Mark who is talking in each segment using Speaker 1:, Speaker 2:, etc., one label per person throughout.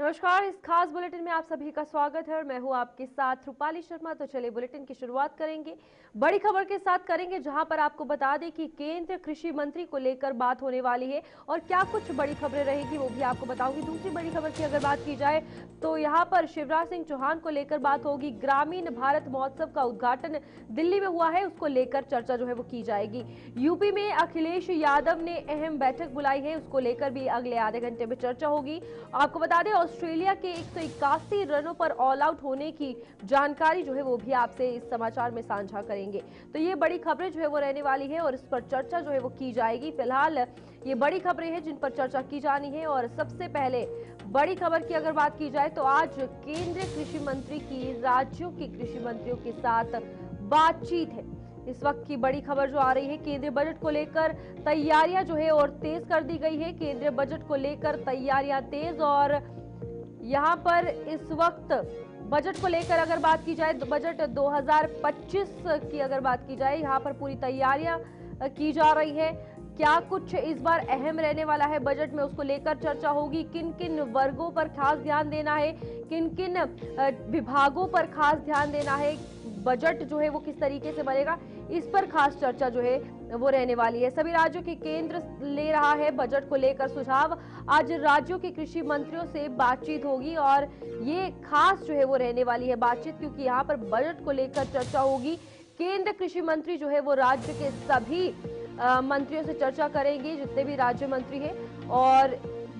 Speaker 1: नमस्कार। इस खास बुलेटिन में आप सभी का स्वागत है और मैं हूं आपके साथ रूपाली शर्मा। तो चलिए बुलेटिन की शुरुआत करेंगे बड़ी खबर के साथ करेंगे, जहां पर आपको बता दें कि केंद्रीय कृषि मंत्री को लेकर बात होने वाली है और क्या कुछ बड़ी खबरें रहेगी वो भी आपको बताऊंगी। दूसरी बड़ी खबर की अगर बात की जाए तो यहां पर शिवराज सिंह चौहान को लेकर बात होगी। ग्रामीण भारत महोत्सव का उद्घाटन दिल्ली में हुआ है, उसको लेकर चर्चा जो है वो की जाएगी। यूपी में अखिलेश यादव ने अहम बैठक बुलाई है, उसको लेकर भी अगले आधे घंटे में चर्चा होगी। आपको बता दें ऑस्ट्रेलिया के 181 रनों पर ऑल आउट होने की जानकारी जो है वो भी आपसे इस समाचार में साझा करेंगे। तो ये बड़ी खबरें जो है वो रहने वाली है और इस पर चर्चा जो है वो की जाएगी। फिलहाल ये बड़ी खबरें हैं जिन पर चर्चा की जानी है। और सबसे पहले बड़ी खबर की अगर बात की जाए तो आज केंद्रीय कृषि मंत्री की राज्यों के कृषि मंत्रियों के साथ बातचीत है। इस वक्त की बड़ी खबर जो आ रही है, केंद्रीय बजट को लेकर तैयारियां जो है और तेज कर दी गई है। केंद्रीय बजट को लेकर तैयारियां तेज और यहां पर इस वक्त बजट को लेकर अगर बात की जाए तो बजट 2025 की अगर बात की जाए, यहां पर पूरी तैयारियां की जा रही है। क्या कुछ इस बार अहम रहने वाला है बजट में, उसको लेकर चर्चा होगी। किन किन वर्गों पर खास ध्यान देना है, किन किन विभागों पर खास ध्यान देना है, बजट जो है वो किस तरीके से बनेगा, इस पर खास चर्चा जो है वो रहने वाली है। सभी राज्यों के केंद्र ले रहा है बजट को लेकर सुझाव। आज राज्यों के कृषि मंत्रियों से बातचीत होगी और ये खास जो है वो रहने वाली है बातचीत, क्योंकि यहाँ पर बजट को लेकर चर्चा होगी। केंद्र कृषि मंत्री जो है वो राज्य के सभी मंत्रियों से चर्चा करेंगे, जितने भी राज्य मंत्री हैं, और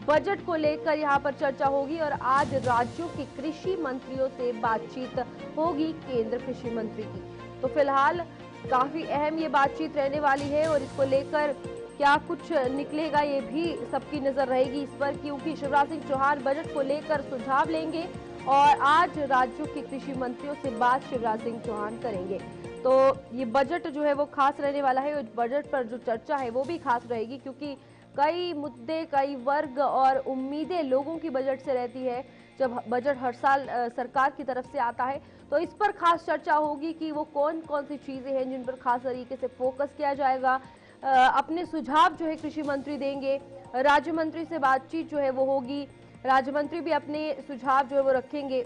Speaker 1: बजट को लेकर यहाँ पर चर्चा होगी। और आज राज्यों के कृषि मंत्रियों से बातचीत होगी केंद्र कृषि मंत्री की। तो फिलहाल काफी अहम ये बातचीत रहने वाली है और इसको लेकर क्या कुछ निकलेगा ये भी सबकी नजर रहेगी इस पर, क्योंकि शिवराज सिंह चौहान बजट को लेकर सुझाव लेंगे और आज राज्यों के कृषि मंत्रियों से बात शिवराज सिंह चौहान करेंगे। तो ये बजट जो है वो खास रहने वाला है और बजट पर जो चर्चा है वो भी खास रहेगी, क्योंकि कई मुद्दे, कई वर्ग और उम्मीदें लोगों की बजट से रहती है। जब बजट हर साल सरकार की तरफ से आता है तो इस पर खास चर्चा होगी कि वो कौन कौन सी चीजें हैं जिन पर खास तरीके से फोकस किया जाएगा। अपने सुझाव जो है कृषि मंत्री देंगे, राज्य मंत्री से बातचीत जो है वो होगी, राज्य मंत्री भी अपने सुझाव जो है वो रखेंगे।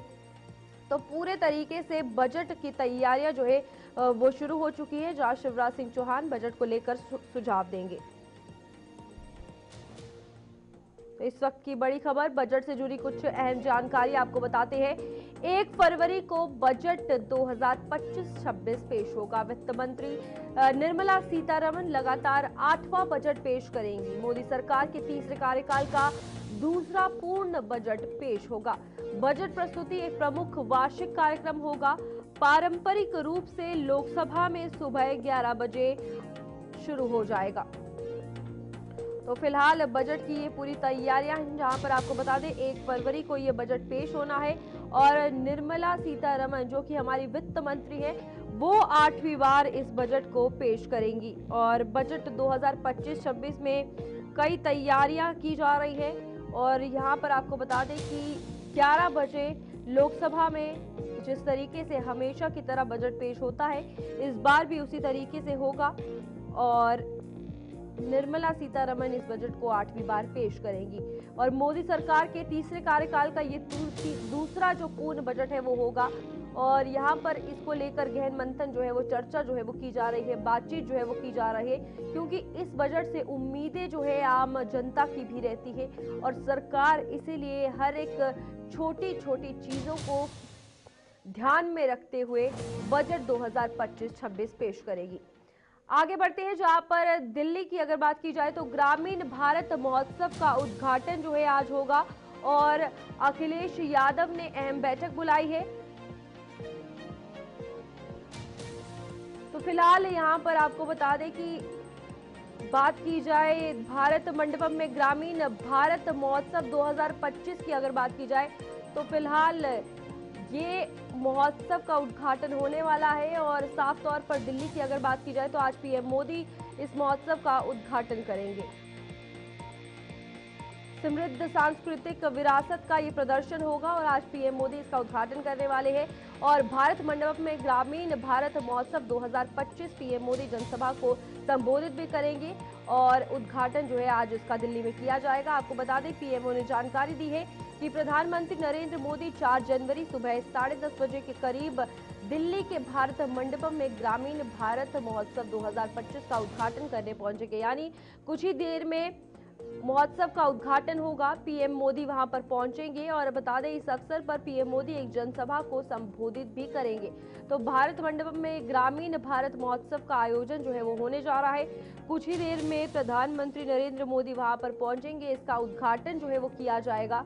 Speaker 1: तो पूरे तरीके से बजट की तैयारियां जो है वो शुरू हो चुकी है, जहां शिवराज सिंह चौहान बजट को लेकर सुझाव देंगे। तो इस वक्त की बड़ी खबर, बजट से जुड़ी कुछ अहम जानकारी आपको बताते हैं। 1 फरवरी को बजट 2025-26 पेश होगा। वित्त मंत्री निर्मला सीतारमण लगातार 8वां बजट पेश करेंगी। मोदी सरकार के तीसरे कार्यकाल का दूसरा पूर्ण बजट पेश होगा। बजट प्रस्तुति एक प्रमुख वार्षिक कार्यक्रम होगा। पारंपरिक रूप से लोकसभा में सुबह 11 बजे शुरू हो जाएगा। तो फिलहाल बजट की ये पूरी तैयारियां हैं, जहां पर आपको बता दें 1 फरवरी को ये बजट पेश होना है और निर्मला सीतारमण जो कि हमारी वित्त मंत्री है वो 8वीं बार इस बजट को पेश करेंगी। और बजट 2025-26 में कई तैयारियां की जा रही है और यहाँ पर आपको बता दें कि 11 बजे लोकसभा में जिस तरीके से हमेशा की तरह बजट पेश होता है, इस बार भी उसी तरीके से होगा और निर्मला सीतारमण इस बजट को 8वीं बार पेश करेंगी। और मोदी सरकार के तीसरे कार्यकाल का ये दूसरा जो पूर्ण बजट है वो होगा और यहाँ पर इसको लेकर गहन मंथन जो है वो चर्चा जो है वो की जा रही है, बातचीत जो है वो की जा रही है, क्योंकि इस बजट से उम्मीदें जो है आम जनता की भी रहती है और सरकार इसीलिए हर एक छोटी छोटी चीजों को ध्यान में रखते हुए बजट 2025-26 पेश करेगी। आगे बढ़ते हैं, जहां पर दिल्ली की अगर बात की जाए तो ग्रामीण भारत महोत्सव का उद्घाटन जो है आज होगा और अखिलेश यादव ने अहम बैठक बुलाई है। तो फिलहाल यहां पर आपको बता दें कि बात की जाए भारत मंडपम में ग्रामीण भारत महोत्सव 2025 की अगर बात की जाए तो फिलहाल ये महोत्सव का उद्घाटन होने वाला है और साफ तौर पर दिल्ली की अगर बात की जाए तो आज पीएम मोदी इस महोत्सव का उद्घाटन करेंगे। समृद्ध सांस्कृतिक विरासत का ये प्रदर्शन होगा और आज पीएम मोदी इसका उद्घाटन करने वाले हैं और भारत मंडपम में ग्रामीण भारत महोत्सव 2025 पीएम मोदी जनसभा को संबोधित भी करेंगे और उद्घाटन जो है आज इसका दिल्ली में किया जाएगा। आपको बता दें पीएमओ ने जानकारी दी है कि प्रधानमंत्री नरेंद्र मोदी 4 जनवरी सुबह 10:30 बजे के करीब दिल्ली के भारत मंडपम में ग्रामीण भारत महोत्सव 2025 का उद्घाटन करने पहुंचेंगे। यानी कुछ ही देर में महोत्सव का उद्घाटन होगा। पीएम मोदी वहां पर पहुंचेंगे और बता दें इस अवसर पर पीएम मोदी एक जनसभा को संबोधित भी करेंगे। तो भारत मंडपम में ग्रामीण भारत महोत्सव का आयोजन जो है वो होने जा रहा है। कुछ ही देर में प्रधानमंत्री नरेंद्र मोदी वहां पर पहुंचेंगे, इसका उद्घाटन जो है वो किया जाएगा।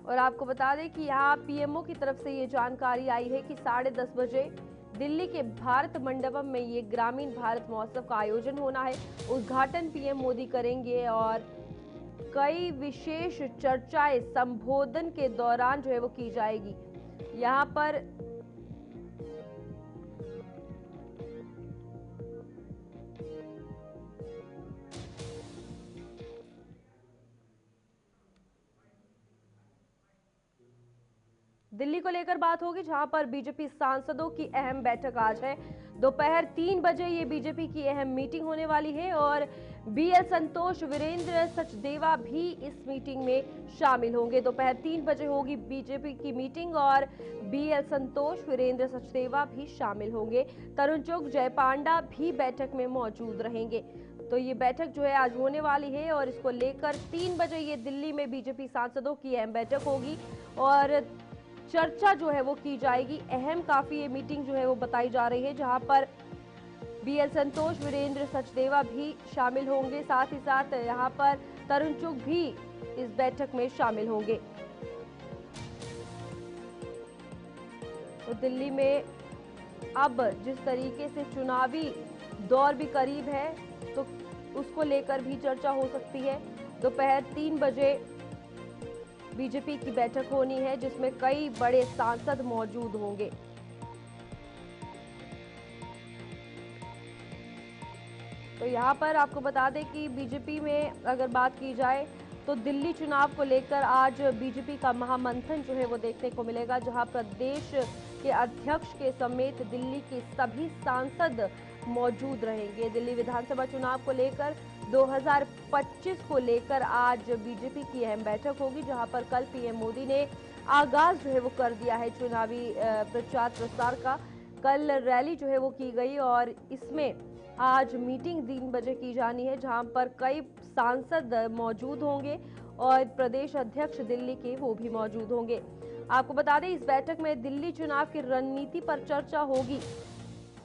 Speaker 1: और आपको बता दें कि यहाँ पीएमओ की तरफ से ये जानकारी आई है कि 10:30 बजे दिल्ली के भारत मंडपम में ये ग्रामीण भारत महोत्सव का आयोजन होना है। उद्घाटन पीएम मोदी करेंगे और कई विशेष चर्चाएं संबोधन के दौरान जो है वो की जाएगी। यहाँ पर दिल्ली को लेकर बात होगी, जहां पर बीजेपी सांसदों की अहम बैठक आज है। दोपहर 3 बजे ये बीजेपी की अहम मीटिंग होने वाली है और बीएल संतोष, वीरेंद्र सचदेवा भी इस मीटिंग में शामिल होंगे। दोपहर 3 बजे होगी बीजेपी की मीटिंग और बीएल संतोष, वीरेंद्र सचदेवा भी शामिल होंगे। तरुण चुग, जय पांडा भी बैठक में मौजूद रहेंगे। तो ये बैठक जो है आज होने वाली है और इसको लेकर 3 बजे ये दिल्ली में बीजेपी सांसदों की अहम बैठक होगी और चर्चा जो है वो की जाएगी। अहम काफी ये मीटिंग जो है वो बताई जा रही है, जहां पर बीएल संतोष, वीरेंद्र सचदेवा भी शामिल होंगे। साथ ही साथ यहां पर तरुण चुग भी इस बैठक में शामिल होंगे। तो दिल्ली में अब जिस तरीके से चुनावी दौर भी करीब है तो उसको लेकर भी चर्चा हो सकती है। दोपहर 3 बजे बीजेपी की बैठक होनी है जिसमें कई बड़े सांसद मौजूद होंगे। तो यहाँ पर आपको बता दें कि बीजेपी में अगर बात की जाए तो दिल्ली चुनाव को लेकर आज बीजेपी का महामंथन जो है वो देखने को मिलेगा, जहां प्रदेश के अध्यक्ष के समेत दिल्ली के सभी सांसद मौजूद रहेंगे। दिल्ली विधानसभा चुनाव को लेकर 2025 को लेकर आज बीजेपी की अहम बैठक होगी, जहां पर कल पीएम मोदी ने आगाज जो है वो कर दिया है चुनावी प्रचार प्रसार का। कल रैली जो है वो की गई और इसमें आज मीटिंग 3 बजे की जानी है, जहां पर कई सांसद मौजूद होंगे और प्रदेश अध्यक्ष दिल्ली के वो भी मौजूद होंगे। आपको बता दें इस बैठक में दिल्ली चुनाव की रणनीति पर चर्चा होगी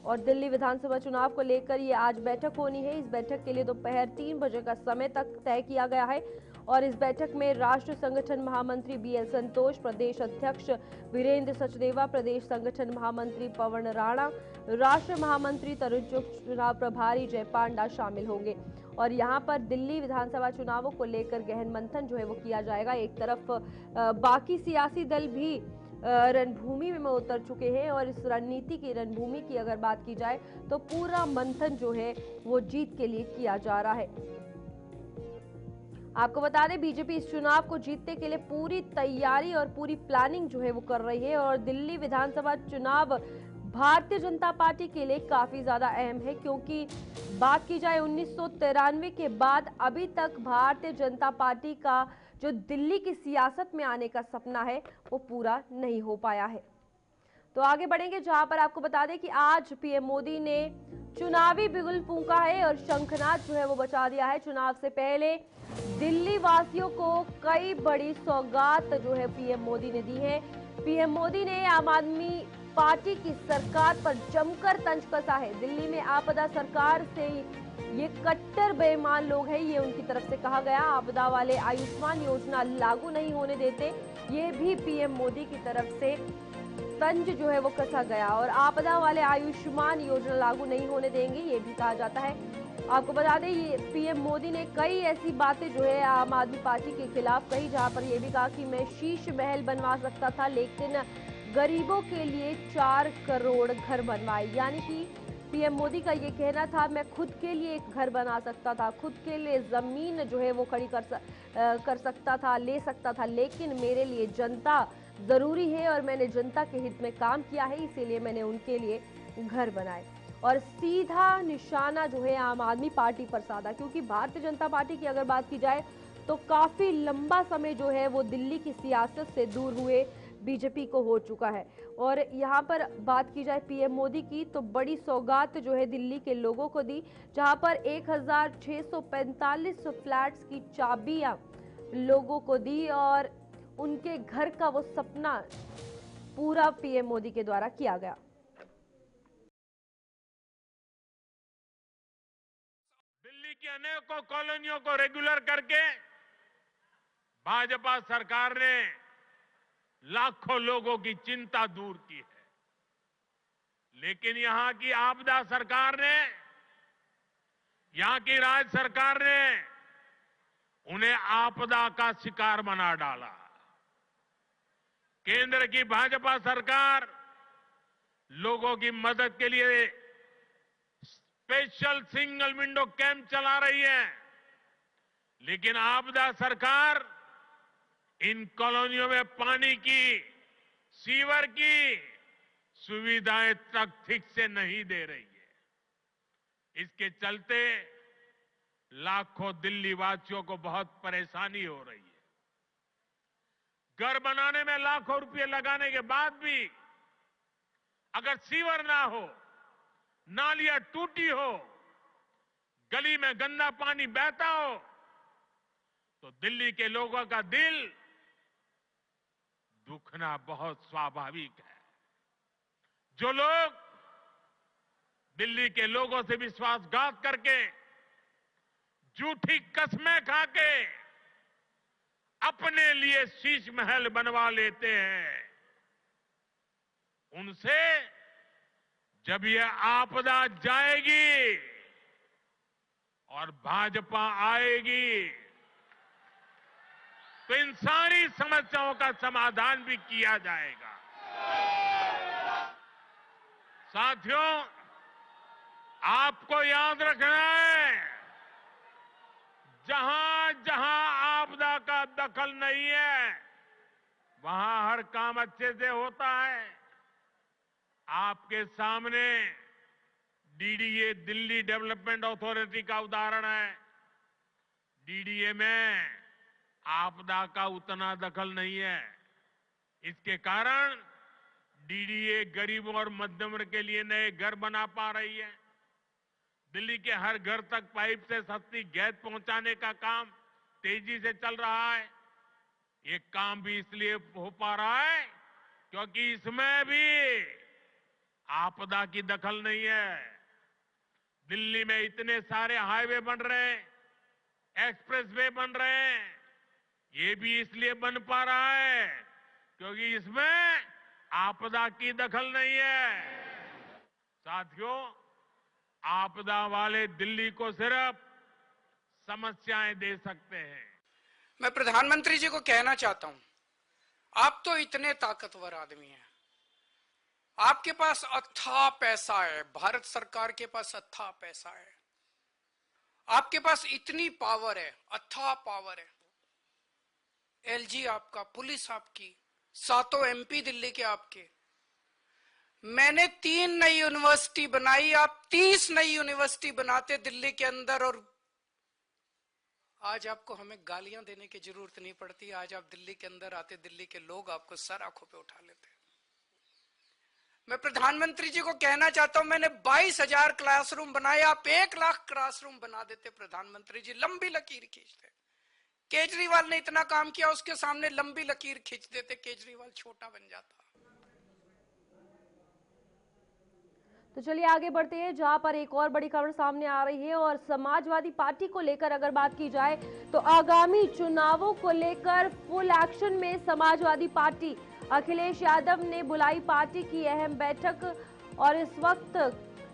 Speaker 1: और दिल्ली विधानसभा चुनाव को लेकर ये आज बैठक होनी है। इस बैठक के लिए दोपहर 3 बजे का समय तक तय किया गया है और इस बैठक में राष्ट्रीय संगठन महामंत्री बीएल संतोष, प्रदेश अध्यक्ष वीरेंद्र सचदेवा, प्रदेश संगठन महामंत्री पवन राणा, राष्ट्रीय महामंत्री तरुण चुग, चुनाव प्रभारी जय पांडा शामिल होंगे। और यहाँ पर दिल्ली विधानसभा चुनावों को लेकर गहन मंथन जो है वो किया जाएगा। एक तरफ बाकी सियासी दल भी रणभूमि में उतर चुके हैं और इस रणनीति की रणभूमि की अगर बात की जाए तो पूरा मंथन जो है वो जीत के लिए किया जा रहा है। आपको बता दें बीजेपी इस चुनाव को जीतने के लिए पूरी तैयारी और पूरी प्लानिंग जो है वो कर रही है और दिल्ली विधानसभा चुनाव भारतीय जनता पार्टी के लिए काफी ज्यादा अहम है, क्योंकि बात की जाए 1993 के बाद अभी तक भारतीय जनता पार्टी का जो दिल्ली की सियासत में आने का सपना है वो पूरा नहीं हो पाया है। तो आगे बढ़ेंगे, जहां पर आपको बता दें कि आज पीएम मोदी ने चुनावी बिगुल फूंका है और शंखनाद जो है वो बचा दिया है। चुनाव से पहले दिल्ली वासियों को कई बड़ी सौगात जो है पीएम मोदी ने दी है। पीएम मोदी ने आम आदमी पार्टी की सरकार पर जमकर तंज कसा है। दिल्ली में आपदा सरकार से ये कट्टर बेईमान लोग हैं, ये उनकी तरफ से कहा गया। आपदा वाले आयुष्मान योजना लागू नहीं होने देते, ये भी पीएम मोदी की तरफ से तंज जो है वो कसा गया और आपदा वाले आयुष्मान योजना लागू नहीं होने देंगे, ये भी कहा जाता है। आपको बता दें ये पीएम मोदी ने कई ऐसी बातें जो है आम आदमी पार्टी के खिलाफ कही, जहां पर ये भी कहा कि मैं शीश महल बनवा सकता था लेकिन गरीबों के लिए 4 करोड़ घर बनवाए। यानी कि पीएम मोदी का ये कहना था मैं खुद के लिए एक घर बना सकता था, खुद के लिए जमीन जो है वो खड़ी कर सकता था, ले सकता था, लेकिन मेरे लिए जनता जरूरी है और मैंने जनता के हित में काम किया है, इसीलिए मैंने उनके लिए घर बनाए। और सीधा निशाना जो है आम आदमी पार्टी पर साधा, क्योंकि भारतीय जनता पार्टी की अगर बात की जाए तो काफी लंबा समय जो है वो दिल्ली की सियासत से दूर हुए बीजेपी को हो चुका है। और यहाँ पर बात की जाए पीएम मोदी की तो बड़ी सौगात जो है दिल्ली के लोगों को दी, जहां पर 1645 फ्लैट्स की चाबियां लोगों को दी और उनके घर का वो सपना पूरा पीएम मोदी के द्वारा किया गया।
Speaker 2: दिल्ली की अनेकों कॉलोनियों को रेगुलर करके भाजपा सरकार ने लाखों लोगों की चिंता दूर की है। लेकिन यहां की आपदा सरकार ने, यहां की राज्य सरकार ने उन्हें आपदा का शिकार बना डाला। केंद्र की भाजपा सरकार लोगों की मदद के लिए स्पेशल सिंगल विंडो कैंप चला रही है, लेकिन आपदा सरकार इन कॉलोनियों में पानी की, सीवर की सुविधाएं तक ठीक से नहीं दे रही है। इसके चलते लाखों दिल्ली वासियों को बहुत परेशानी हो रही है। घर बनाने में लाखों रुपए लगाने के बाद भी अगर सीवर ना हो, नालियां टूटी हो, गली में गंदा पानी बहता हो, तो दिल्ली के लोगों का दिल दुखना बहुत स्वाभाविक है। जो लोग दिल्ली के लोगों से विश्वासघात करके, झूठी कस्में खाके अपने लिए शीश महल बनवा लेते हैं, उनसे जब यह आपदा जाएगी और भाजपा आएगी तो इन सारी समस्याओं का समाधान भी किया जाएगा। साथियों, आपको याद रखना है, जहां जहां आपदा का दखल नहीं है, वहां हर काम अच्छे से होता है। आपके सामने डीडीए, दिल्ली डेवलपमेंट अथॉरिटी का उदाहरण है। डीडीए में आपदा का उतना दखल नहीं है। इसके कारण डीडीए गरीबों और मध्यम वर्ग के लिए नए घर बना पा रही है। दिल्ली के हर घर तक पाइप से सस्ती गैस पहुंचाने का काम तेजी से चल रहा है। ये काम भी इसलिए हो पा रहा है क्योंकि इसमें भी आपदा की दखल नहीं है। दिल्ली में इतने सारे हाईवे बन रहे हैं, एक्सप्रेसवे बन रहे हैं, ये भी इसलिए बन पा रहा है क्योंकि इसमें आपदा की दखल नहीं है। साथियों, आपदा वाले दिल्ली को सिर्फ समस्याएं दे सकते हैं।
Speaker 3: मैं प्रधानमंत्री जी को कहना चाहता हूं, आप तो इतने ताकतवर आदमी हैं, आपके पास अथाह पैसा है, भारत सरकार के पास अथाह पैसा है, आपके पास इतनी पावर है, अथाह पावर है। एलजी आपका, पुलिस आपकी, 7 एमपी दिल्ली के आपके। मैंने 3 नई यूनिवर्सिटी बनाई, आप 30 नई यूनिवर्सिटी बनाते दिल्ली के अंदर, और आज आपको हमें गालियां देने की जरूरत नहीं पड़ती। आज आप दिल्ली के अंदर आते, दिल्ली के लोग आपको सर आंखों पे उठा लेते। मैं प्रधानमंत्री जी को कहना चाहता हूं, मैंने 22,000 क्लासरूम बनाए, आप 1 लाख क्लासरूम बना देते प्रधानमंत्री जी, लंबी लकीर खींचते। केजरीवाल ने इतना काम किया, उसके सामने लंबी लकीर खींच देते, केजरीवाल छोटा बन जाता।
Speaker 1: तो चलिए आगे बढ़ते हैं, जहां पर एक और बड़ी खबर सामने आ रही है और समाजवादी पार्टी को लेकर अगर बात की जाए तो आगामी चुनावों को लेकर फुल एक्शन में समाजवादी पार्टी। अखिलेश यादव ने बुलाई पार्टी की अहम बैठक और इस वक्त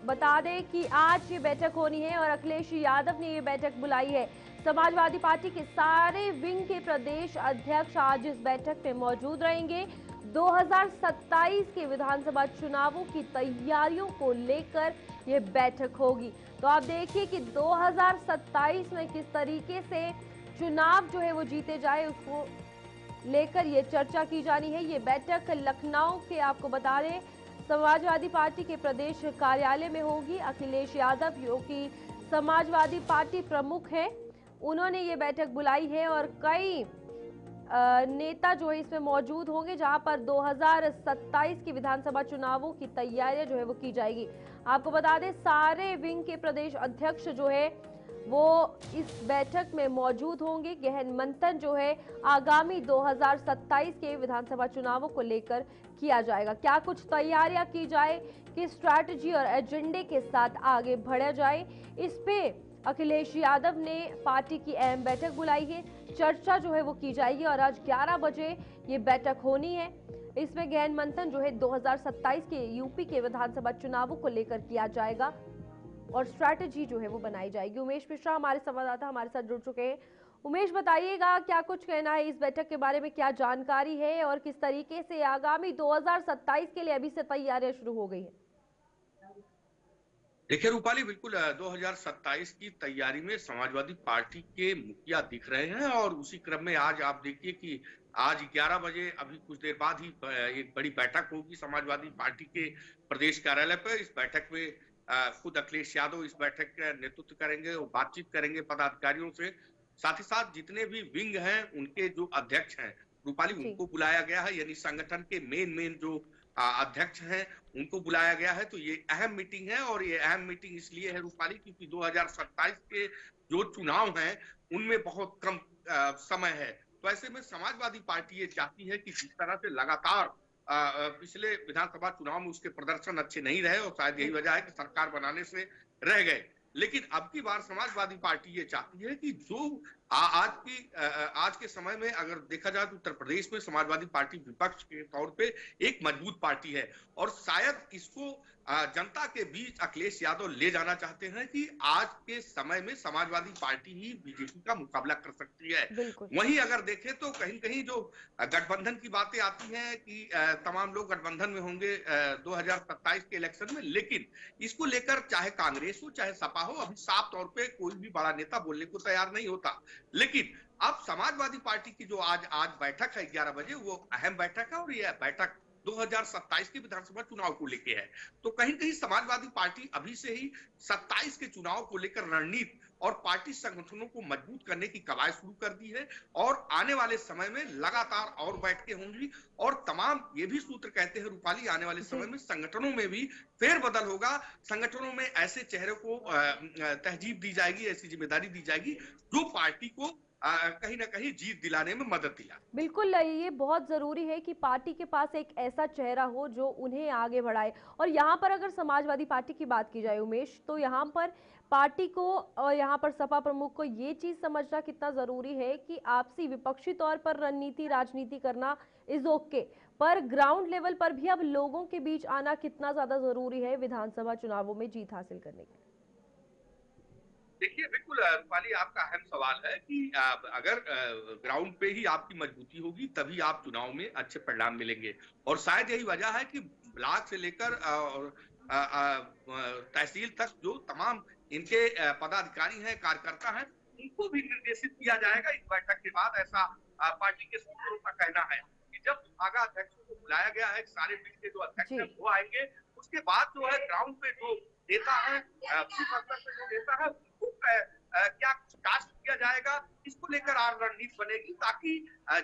Speaker 1: बता दें कि आज ये बैठक होनी है और अखिलेश यादव ने ये बैठक बुलाई है। समाजवादी पार्टी के सारे विंग के प्रदेश अध्यक्ष आज इस बैठक में मौजूद रहेंगे। 2027 के विधानसभा चुनावों की तैयारियों को लेकर यह बैठक होगी। तो आप देखिए कि 2027 में किस तरीके से चुनाव जो है वो जीते जाए, उसको लेकर ये चर्चा की जानी है। ये बैठक लखनऊ के, आपको बता दें, समाजवादी पार्टी के प्रदेश कार्यालय में होगी। अखिलेश यादव जो कि समाजवादी पार्टी प्रमुख हैं, उन्होंने ये बैठक बुलाई है और कई नेता जो है इसमें मौजूद होंगे, जहां पर 2027 के विधानसभा चुनावों की तैयारियां जो है वो की जाएगी। आपको बता दें सारे विंग के प्रदेश अध्यक्ष जो है वो इस बैठक में मौजूद होंगे। गहन मंथन जो है आगामी 2027 के विधानसभा चुनावों को लेकर किया जाएगा। क्या कुछ तैयारियां की जाए, किस स्ट्रैटेजी और एजेंडे के साथ आगे बढ़ा जाए, इस पे अखिलेश यादव ने पार्टी की अहम बैठक बुलाई है। चर्चा जो है वो की जाएगी और आज 11 बजे ये बैठक होनी है। इसमें गहन मंथन जो है 2027 के यूपी के विधानसभा चुनावों को लेकर किया जाएगा और स्ट्रैटेजी जो है वो बनाई जाएगी। उमेश मिश्रा हमारे संवाददाता हमारे साथ जुड़ चुके हैं। उमेश, बताइएगा क्या कुछ कहना है इस बैठक के बारे में, क्या जानकारी है और किस तरीके से आगामी 2027 के लिए अभी से तैयारियां शुरू हो गई है?
Speaker 4: देखिए रूपाली, बिल्कुल 2027 की तैयारी में समाजवादी पार्टी के मुखिया दिख रहे हैं और उसी क्रम में आज आप देखिए कि आज 11 बजे अभी कुछ देर बाद ही एक बड़ी बैठक होगी समाजवादी पार्टी के प्रदेश कार्यालय पर। इस बैठक में खुद अखिलेश यादव इस बैठक का नेतृत्व करेंगे और बातचीत करेंगे पदाधिकारियों से। साथ ही साथ जितने भी विंग हैं उनके जो अध्यक्ष हैं रूपाली, उनको बुलाया गया है, यानी संगठन के मेन जो अध्यक्ष हैं उनको बुलाया गया है। तो ये अहम मीटिंग है और ये अहम मीटिंग इसलिए है रूपाली क्योंकि 2027 के जो चुनाव हैं उनमें बहुत कम समय है। तो ऐसे में समाजवादी पार्टी ये चाहती है कि जिस तरह से लगातार पिछले विधानसभा चुनाव में उसके प्रदर्शन अच्छे नहीं रहे और शायद यही वजह है कि सरकार बनाने से रह गए, लेकिन अब की बार समाजवादी पार्टी ये चाहती है कि जो आज के समय में अगर देखा जाए तो उत्तर प्रदेश में समाजवादी पार्टी विपक्ष के तौर पे एक मजबूत पार्टी है और शायद इसको जनता के बीच अखिलेश यादव ले जाना चाहते हैं कि आज के समय में समाजवादी पार्टी ही बीजेपी का मुकाबला कर सकती है। वहीं अगर देखें तो कहीं कहीं जो गठबंधन की बातें आती हैं कि तमाम लोग गठबंधन में होंगे 2027 के इलेक्शन में, लेकिन इसको लेकर चाहे कांग्रेस हो चाहे सपा हो, अभी साफ तौर पे कोई भी बड़ा नेता बोलने को तैयार नहीं होता। लेकिन अब समाजवादी पार्टी की जो आज बैठक है 11 बजे, वो अहम बैठक है और यह बैठक 2027 के विधानसभा चुनाव को लेकर है। तो कहीं कहीं समाजवादी पार्टी अभी से ही 27 के चुनाव को लेकर रणनीति और पार्टी संगठनों को मजबूत करने की कवायद शुरू कर दी है और आने वाले समय में लगातार और बैठकें होंगी और तमाम ये भी सूत्र कहते हैं रूपाली, आने वाले समय में संगठनों में भी फेरबदल होगा। संगठनों में ऐसे चेहरे को तहजीब दी जाएगी, ऐसी जिम्मेदारी दी जाएगी जो पार्टी को कहीं ना कहीं जीत दिलाने में मदद दिला। बिल्कुल,
Speaker 1: ये बहुत जरूरी है कि पार्टी के पास एक ऐसा चेहरा हो जो उन्हें आगे बढ़ाए। और यहाँ पर अगर समाजवादी पार्टी की बात की जाए उमेश, तो यहाँ पर पार्टी को और यहाँ पर सपा प्रमुख को ये चीज समझना कितना जरूरी है कि आपसी विपक्षी तौर पर रणनीति राजनीति करना इज ओके, पर ग्राउंड लेवल पर भी अब लोगों के बीच आना कितना ज्यादा जरूरी है विधानसभा चुनावों में जीत हासिल करने के लिए।
Speaker 4: देखिए बिल्कुल रूपाली, आपका अहम सवाल है कि अगर ग्राउंड पे ही आपकी मजबूती होगी तभी आप चुनाव में अच्छे परिणाम मिलेंगे और शायद यही वजह है कि ब्लॉक से लेकर तहसील तक जो तमाम इनके पदाधिकारी हैं, कार्यकर्ता हैं, उनको भी निर्देशित किया जाएगा इस बैठक के बाद। ऐसा पार्टी के सूत्रों का कहना है कि जब विभागाध्यक्षों को बुलाया गया है, सारे मिल के जो अध्यक्ष हैं वो आएंगे, उसके बाद जो है ग्राउंड पे जो नेता है, जो नेता है क्या टास्क किया जाएगा, इसको लेकर रणनीति बनेगी ताकि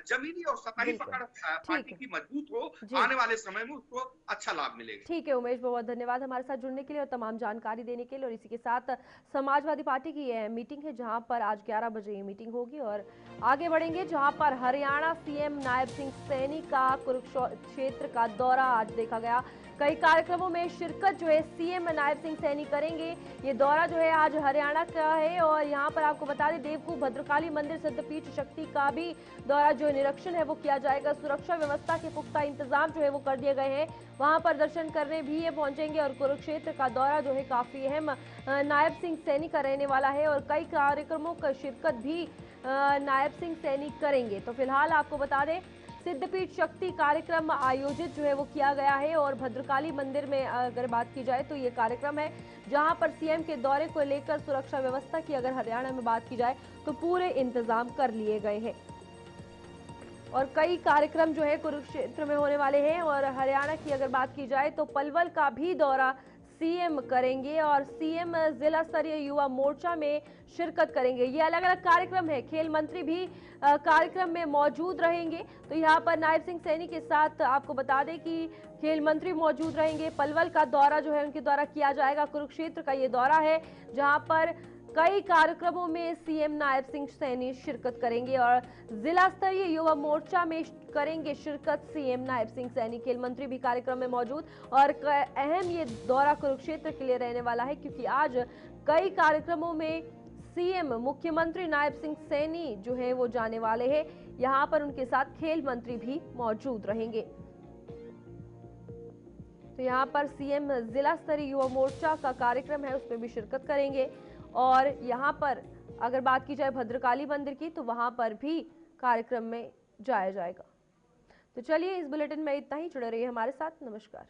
Speaker 4: जमीनी और सतही पकड़ पार्टी की मजबूत हो, आने वाले समय में उसको अच्छा लाभ मिलेगा।
Speaker 1: ठीक है उमेश, बहुत धन्यवाद हमारे साथ जुड़ने के लिए और तमाम जानकारी देने के लिए। और इसी के साथ समाजवादी पार्टी की यह मीटिंग है जहां पर आज 11 बजे ये मीटिंग होगी और आगे बढ़ेंगे, जहां पर हरियाणा सीएम नायब सिंह सैनी का कुरुक्षेत्र का दौरा आज देखा गया। कई कार्यक्रमों में शिरकत जो है सीएम नायब सिंह सैनी करेंगे। ये दौरा जो है आज हरियाणा का है और यहाँ पर आपको बता दें देवकू भद्रकाली मंदिर सिद्धपीठ शक्ति का भी दौरा जो निरीक्षण है वो किया जाएगा। सुरक्षा व्यवस्था के पुख्ता इंतजाम जो है वो कर दिए गए हैं, वहां पर दर्शन करने भी ये पहुंचेंगे और कुरुक्षेत्र का दौरा जो है काफी अहम नायब सिंह सैनी का रहने वाला है और कई कार्यक्रमों का शिरकत भी नायब सिंह सैनी करेंगे। तो फिलहाल आपको बता दें सिद्धपीठ शक्ति कार्यक्रम आयोजित जो है वो किया गया है और भद्रकाली मंदिर में अगर बात की जाए तो ये कार्यक्रम है जहां पर सीएम के दौरे को लेकर सुरक्षा व्यवस्था की अगर हरियाणा में बात की जाए तो पूरे इंतजाम कर लिए गए हैं। और कई कार्यक्रम जो है कुरुक्षेत्र में होने वाले हैं। और हरियाणा की अगर बात की जाए तो पलवल का भी दौरा सीएम करेंगे और सीएम जिला स्तरीय युवा मोर्चा में शिरकत करेंगे। ये अलग अलग कार्यक्रम है। खेल मंत्री भी कार्यक्रम में मौजूद रहेंगे। तो यहाँ पर नायब सिंह सैनी के साथ आपको बता दें कि खेल मंत्री मौजूद रहेंगे। पलवल का दौरा जो है उनके द्वारा किया जाएगा। कुरुक्षेत्र का ये दौरा है जहां पर कई कार्यक्रमों में सीएम नायब सिंह सैनी शिरकत करेंगे और जिला स्तरीय युवा मोर्चा में करेंगे शिरकत सीएम नायब सिंह सैनी। खेल मंत्री भी कार्यक्रम में मौजूद और अहम ये दौरा कुरुक्षेत्र के लिए रहने वाला है क्योंकि आज कई कार्यक्रमों में सीएम मुख्यमंत्री नायब सिंह सैनी जो है वो जाने वाले हैं। यहाँ पर उनके साथ खेल मंत्री भी मौजूद रहेंगे। तो यहाँ पर सीएम जिला स्तरीय युवा मोर्चा का कार्यक्रम है उसमें भी शिरकत करेंगे। और यहाँ पर अगर बात की जाए भद्रकाली मंदिर की तो वहां पर भी कार्यक्रम में जाया जाएगा। तो चलिए इस बुलेटिन में इतना ही। जुड़े रहिए हमारे साथ। नमस्कार।